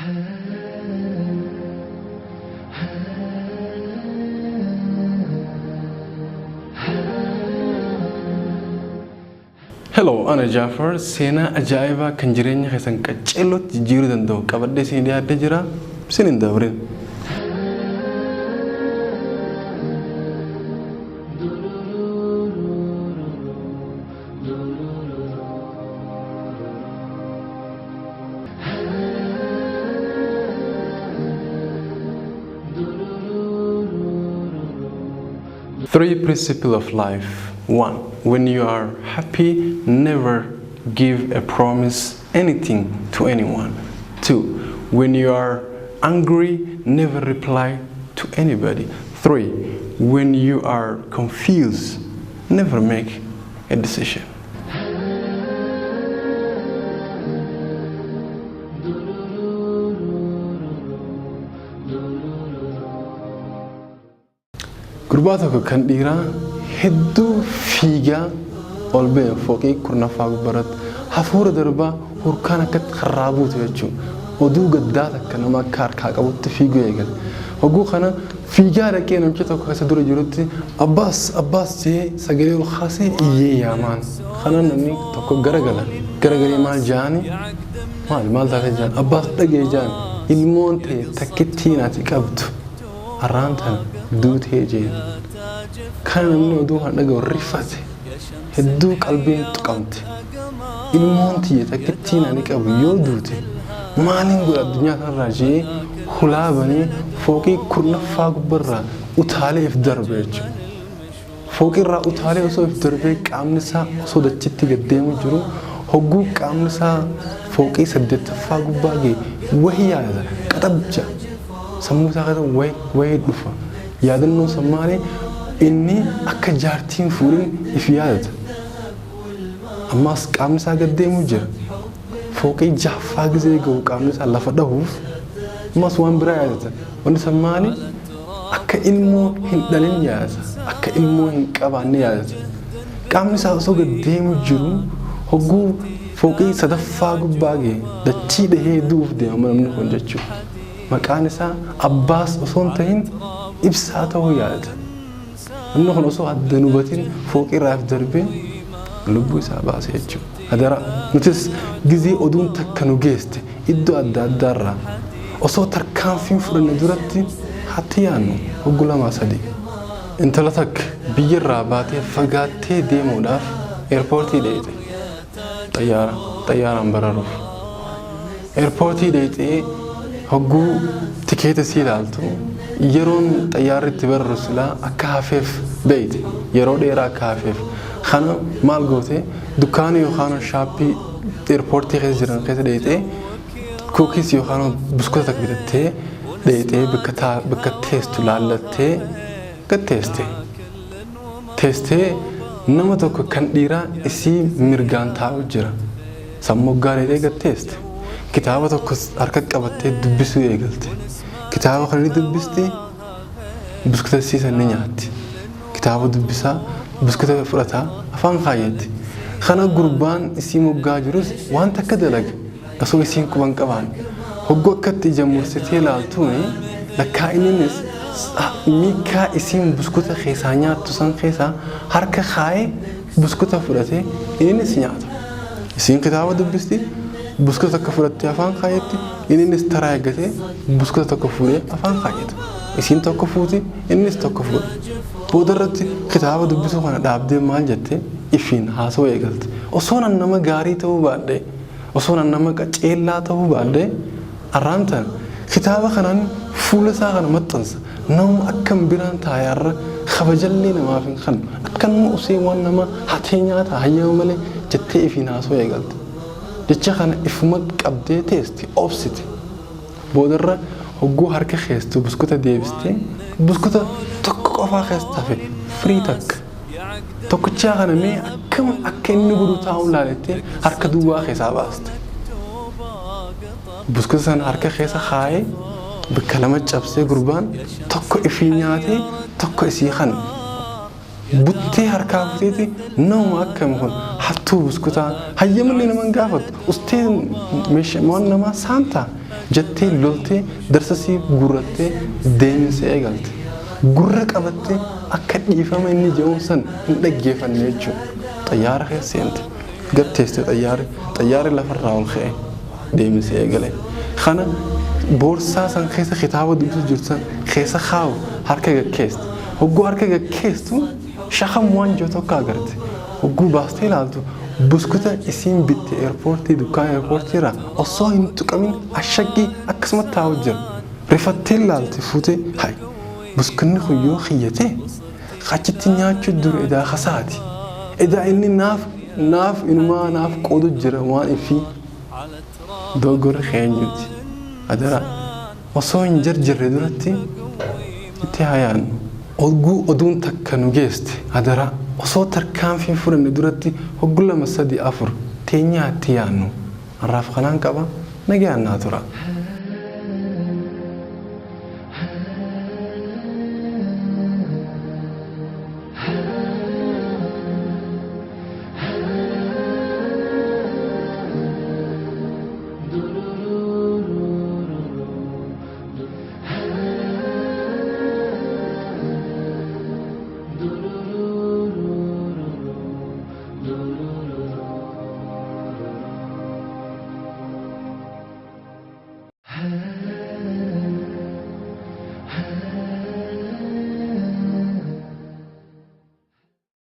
Hello, أنا جعفر. سينا أجايبا كنجرين خسن كتشيلوت جيرو دندو كبردي سين ديار دجرا سنين دورين. Three principles of life. 1. When you are happy, never give a promise anything to anyone. 2. When you are angry, never reply to anybody. 3. When you are confused, never make a decision. Gurbaatoko kan dhiiraa hedduu fiigaa ol ba'e fooqii kurnaffaa gubbaratti hafuura darbaa hurkaan akkatti harraabuutu jechuudha. Oduu gaddaa takka nama akka harkaa qabutti fiiguu eegale. Hogguu kana fiigaa dhaqee namicha tokko keessa dura jirutti abbaas jee sagalee ol kaasee iyyee yaamaan. Kana namni tokko garagalee maal jaani maal taatee jaan abbaas dhagee jaan ilmoon ta'e takkittiin ati qabdu harraan tana duutee jeen. Kan namni oduu kan dhaga'u rifate hedduu qalbiin tuqamte ilmoon tiyya takkittiin ani qabu yoo duute maaliin godha addunyaa kanarraa jee hulaa banee fooqii kurnaffaa gubbarraa utaalee if darbe jechuudha. Fooqirraa utaalee osoo if darbee qaamni isaa osoo dachitti gaddeemu jiru hogguu qaamni isaa fooqii 8ffaa gubbaa ga'e wahii yaada qaxabja sammuu isaa keessa wahii dhufa yaadannoo sammaalee inni akka jaartiin fuudhin if yaadata. Ammas qaamni isaa gaddeemu jira. Fooqii 6ffaa gizee ga'u qaamni isaa lafa dhahuuf ammas waan biraa yaadata. Wanti sammaali akka ilmoo hin dhalin yaadata. Akka ilmoo hin qabaanne yaadata. Qaamni isaa osoo gaddeemu jiru hogguu fooqii 3ffaa gubbaa ga'e dachii dhahee du'uuf deema namni kun jechuudha. Maqaan isaa Abbaas osoo hin ta'in ibsaa ta'uu yaadata. Namni kun osoo adda nubatiin fooqirraa if darbee lubbuu isaa baase jechuudha. Hadara nutis gizee oduun takka nu geeste iddoo adda addaarraa osoo tarkaanfiin fudhanne duratti hatti yaannu hogguu 2-3. Intala takka biyyarraa baatee fagaattee deemuudhaaf eerpoortii dheeyite. Xayyaaraan bararuuf. Eerpoortii dheeyitee hogguu tikeeta sii ilaaltu yeroon xayyaarri itti bararu silaa akka hafeef beeyte yeroo dheeraa akka hafeef kana maal goote dukkaana yookaan shaappii eerpoortii keessa jiran keessa dheeyitee kuukis yookaan buskuta takka bitattee dheeyitee bakka teestu laallattee gatteeste. Teestee nama tokko kan dhiiraa isii mirgaan taa'u jira. Sammoggaa dheeyitee gatteeste. Kitaaba tokko harka qabattee dubbisuu eegalte. Kitaaba kana dubbisti buskuta siisan ni nyaatti. Kitaaba dubbisaa buskuta fudhataa afaan kaayetti. Kana gurbaan isii moggaa jirus waan takka dalaga osoo isiin quban qabaan. Hogguu akkatti ija mursitee ilaaltuuni lakkaa inninis miikaa isiin buskuta keessaa nyaattu san keessaa harka kaayee buskuta fudhatee innis nyaata. Isiin kitaaba dubbisti buskuta tokko fudhattee afaan kaayetti innis taraa eeggatee buskuta tokko fuudhee afaan kaayeta. Isiin tokko fuuti innis tokko fuudha. Boodarratti kitaaba dubbisuu kana dhaabdee maal jettee ifiin haasawaa eegalte. Osoo nan nama gaarii ta'uu baadhee osoo nan nama qaceellaa ta'uu baadhee arraan tan kitaaba kanaan fuula isaa kana maxxansa nama akkam biraan taayaarra kabajallee namaaf hin kennu akka nama usee waan nama hatee nyaata hayyama malee jettee ifiin haasawaa eegalte. Jecha kana ifuma qabdee teesti obsite. Boodarra hogguu harka keessattuu buskuta deebistee buskuta tokko qofaa keessa tafe firii takka. Tokkichaa kana mee akkam akka inni godhu taa'uu laalettee harka duwwaa keessaa baaste. Buskuta sana harka keessa kaayee bakka lama cabsee gurbaan tokko ifii nyaatee tokko isii kan buttee harkaa buteeti nama akkam kun hattuu buskutaa hayyamallee naman gaafatu ustee meeshaan namaa saamtaa jettee loltee darsasii gurrattee deemsee eegalte. Gurra qabattee akka dhiifama inni jedhu san hin dhaggeeffanne jechuudha. Xayyaara keessa seente. Gatteeste xayyaarri lafarraa ol ka'e deemsee eegale. Kana boorsaa san keessa kitaaba dubbisuu jirtu san keessa kaa'u harka gaggeeste. Hogguu harka gaggeesstu shaqam waan jiru tokko agarte. Hogguu baastee ilaaltu buskuta isiin bitte eerpoortii dukkaana eerpoortii irraa osoo hin tuqamin ashaggii akkasumatti taa'u jira. Rifattee ilaalti fuutee hayi buskunni kun yoo kiyyate achitti nyaachuu dura edaa kasaati. Edaa inni naaf inumaa naaf qoodu jira waan ifi dogoggora keenyuti. Adara osoo hin jarjarre duratti itti hayaannu. Hogguu oduun takka nu geeste adara osoo tarkaanfii fudhanne duratti hogguu 2 3 4 teenyaatti yaannu. Har'aaf kanaan qaba nagaan naa tura.